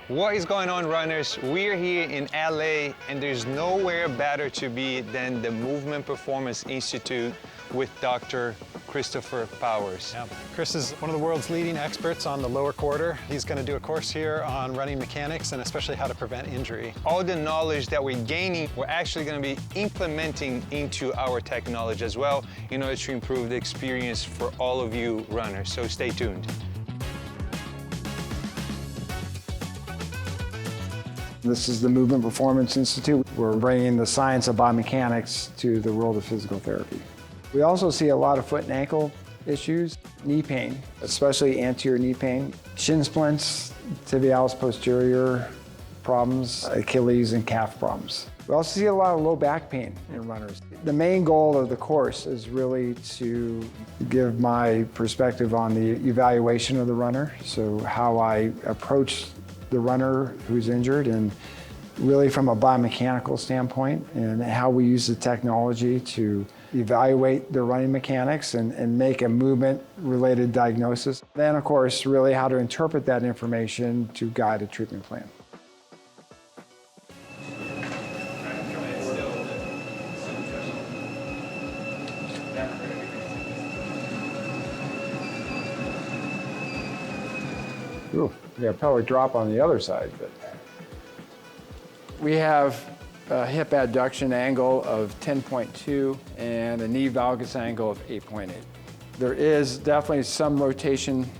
What is going on, runners? We're here in LA, and there's nowhere better to be than the Movement Performance Institute with Dr. Christopher Powers. Yeah. Chris is one of the world's leading experts on the lower quarter. He's going to do a course here on running mechanics and especially how to prevent injury. All the knowledge that we're gaining, we're actually going to be implementing into our technology as well in order to improve the experience for all of you runners. So stay tuned. This is the Movement Performance Institute. We're bringing the science of biomechanics to the world of physical therapy. We also see a lot of foot and ankle issues, knee pain, especially anterior knee pain, shin splints, tibialis posterior problems, Achilles and calf problems. We also see a lot of low back pain in runners. The main goal of the course is really to give my perspective on the evaluation of the runner, so how I approach the runner who's injured, and really from a biomechanical standpoint, and how we use the technology to evaluate their running mechanics and make a movement-related diagnosis. Then, of course, really how to interpret that information to guide a treatment plan. Ooh, we got a pelvic drop on the other side, but we have a hip adduction angle of 10.2 and a knee valgus angle of 8.8. There is definitely some rotation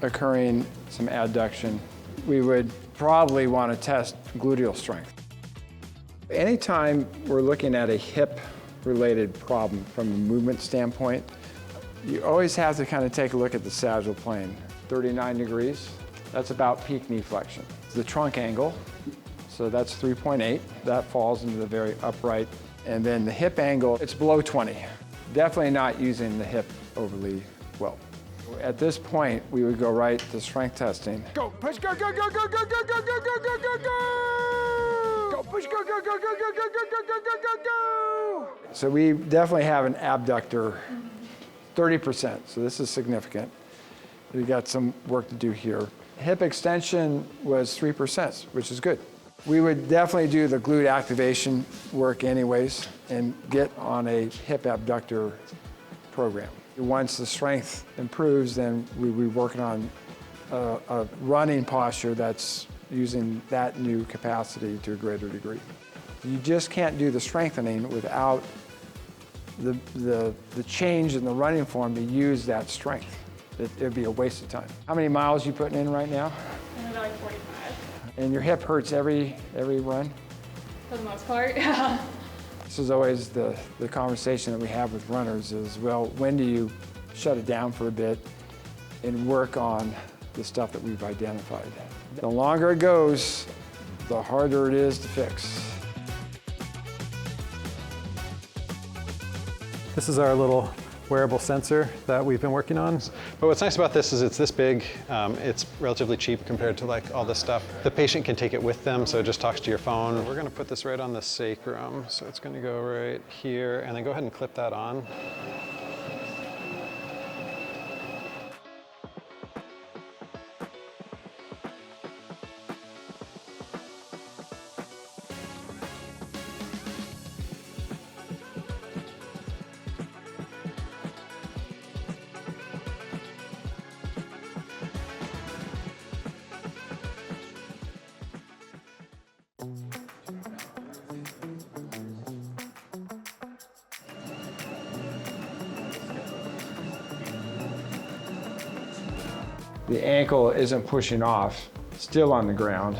occurring, some adduction. We would probably want to test gluteal strength. Anytime we're looking at a hip-related problem from a movement standpoint, you always have to kind of take a look at the sagittal plane. 39 degrees, that's about peak knee flexion. The trunk angle, so that's 3.8. That falls into the very upright. And then the hip angle, it's below 20. Definitely not using the hip overly well. At this point, we would go right to strength testing. Go, push, go, go, go, go, go, go, go, go, go, go, go, go! Go, push, go, go, go, go, go, go, go, go, go, go, go, go! So we definitely have an abductor, 30%, so this is significant. We got some work to do here. Hip extension was 3%, which is good. We would definitely do the glute activation work anyways and get on a hip abductor program. Once the strength improves, then we'll be working on a running posture that's using that new capacity to a greater degree. You just can't do the strengthening without the change in the running form to use that strength. It'd be a waste of time. How many miles you putting in right now? I'm about like 45. And your hip hurts every run? For the most part, yeah. This is always the conversation that we have with runners is, well, when do you shut it down for a bit and work on the stuff that we've identified? The longer it goes, the harder it is to fix. This is our little wearable sensor that we've been working on. But what's nice about this is it's this big. It's relatively cheap compared to like all this stuff. The patient can take it with them, so it just talks to your phone. We're gonna put this right on the sacrum. So it's gonna go right here, and then go ahead and clip that on. The ankle isn't pushing off, still on the ground.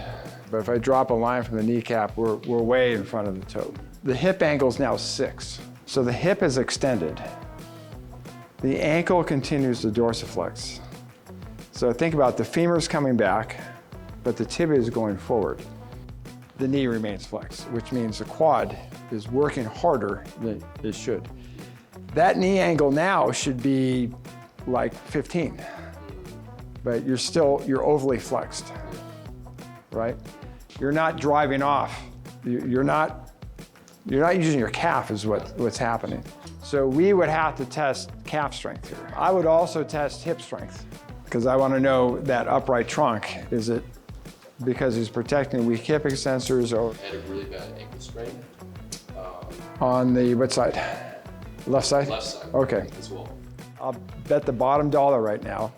But if I drop a line from the kneecap, we're way in front of the toe. The hip angle is now 6. So the hip is extended. The ankle continues to dorsiflex. So think about the femur's coming back, but the tibia is going forward. The knee remains flexed, which means the quad is working harder than it should. That knee angle now should be like 15. But you're overly flexed, right? You're not driving off. You're not using your calf is what's happening. So we would have to test calf strength here. I would also test hip strength because I want to know that upright trunk, is it because he's protecting weak hip extensors. Or I had a really bad ankle sprain. on the what side? Left side? Left side. Okay. As well. I'll bet the bottom dollar right now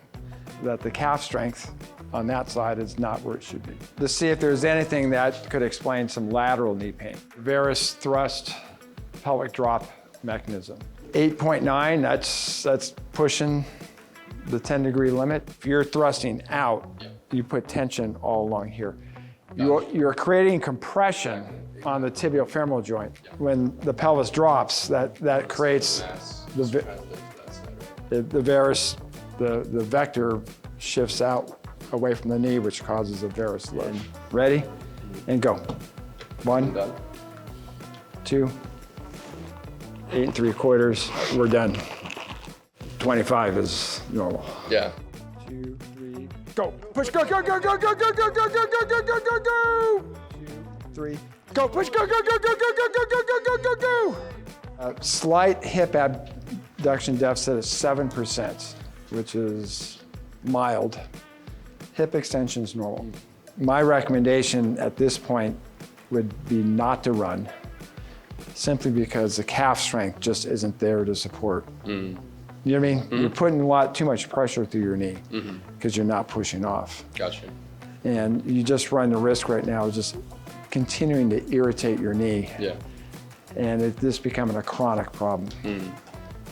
that the calf strength on that side is not where it should be. To see if there's anything that could explain some lateral knee pain. Varus thrust pelvic drop mechanism. 8.9, that's pushing the 10-degree limit. If you're thrusting out, you put tension all along here. You're creating compression on the tibial-femoral joint. When the pelvis drops, that creates the varus, the vector shifts out away from the knee, which causes a varus load. Ready? And go. 1, 2, 8 3/4. We're done. 25 is normal. Yeah. 2, 3, go. Push, go, go, go, go, go, go, go, go, go, go, go, go, go, go. 2, 3, go. Push, go, go, go, go, go, go, go, go, go, go, go, go. Slight hip abduction deficit is 7%, which is mild. Hip extension is normal. My recommendation at this point would be not to run, simply because the calf strength just isn't there to support. You know what I mean? You're putting too much pressure through your knee because you're not pushing off. Gotcha. And you just run the risk right now of just continuing to irritate your knee. Yeah. And this becoming a chronic problem.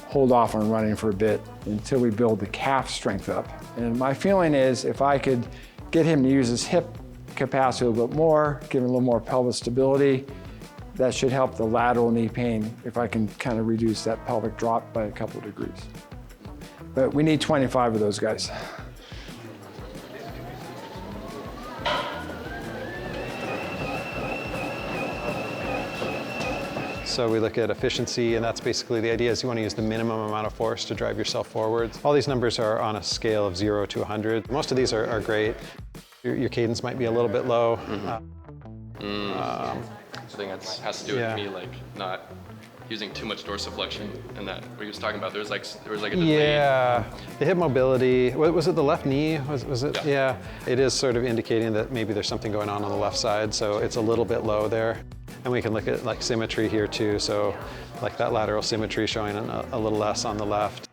Hold off on running for a bit until we build the calf strength up. And my feeling is if I could get him to use his hip capacity a little bit more, give him a little more pelvis stability, that should help the lateral knee pain if I can kind of reduce that pelvic drop by a couple of degrees. But we need 25 of those guys. So we look at efficiency, and that's basically the idea is you want to use the minimum amount of force to drive yourself forwards. All these numbers are on a scale of 0 to 100. Most of these are great. Your cadence might be a little bit low. I think that has to do with me like not using too much dorsiflexion, and that what he was talking about. There was like a delay. Yeah, the hip mobility. Was it the left knee? Was it? Yeah. It is sort of indicating that maybe there's something going on the left side, so it's a little bit low there. And we can look at like symmetry here too. So like that lateral symmetry showing a little less on the left.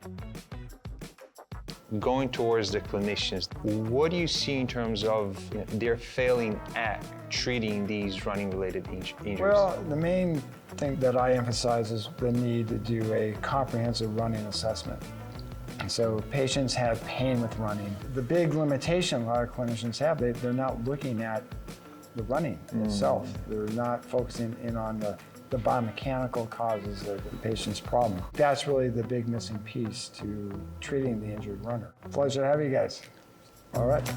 Going towards the clinicians, what do you see in terms of their failing at treating these running-related injuries? Well, the main thing that I emphasize is the need to do a comprehensive running assessment. And so patients have pain with running. The big limitation a lot of clinicians have, they're not looking at the running itself. They're not focusing in on the biomechanical causes of the patient's problem. That's really the big missing piece to treating the injured runner. Pleasure to have you guys. All right.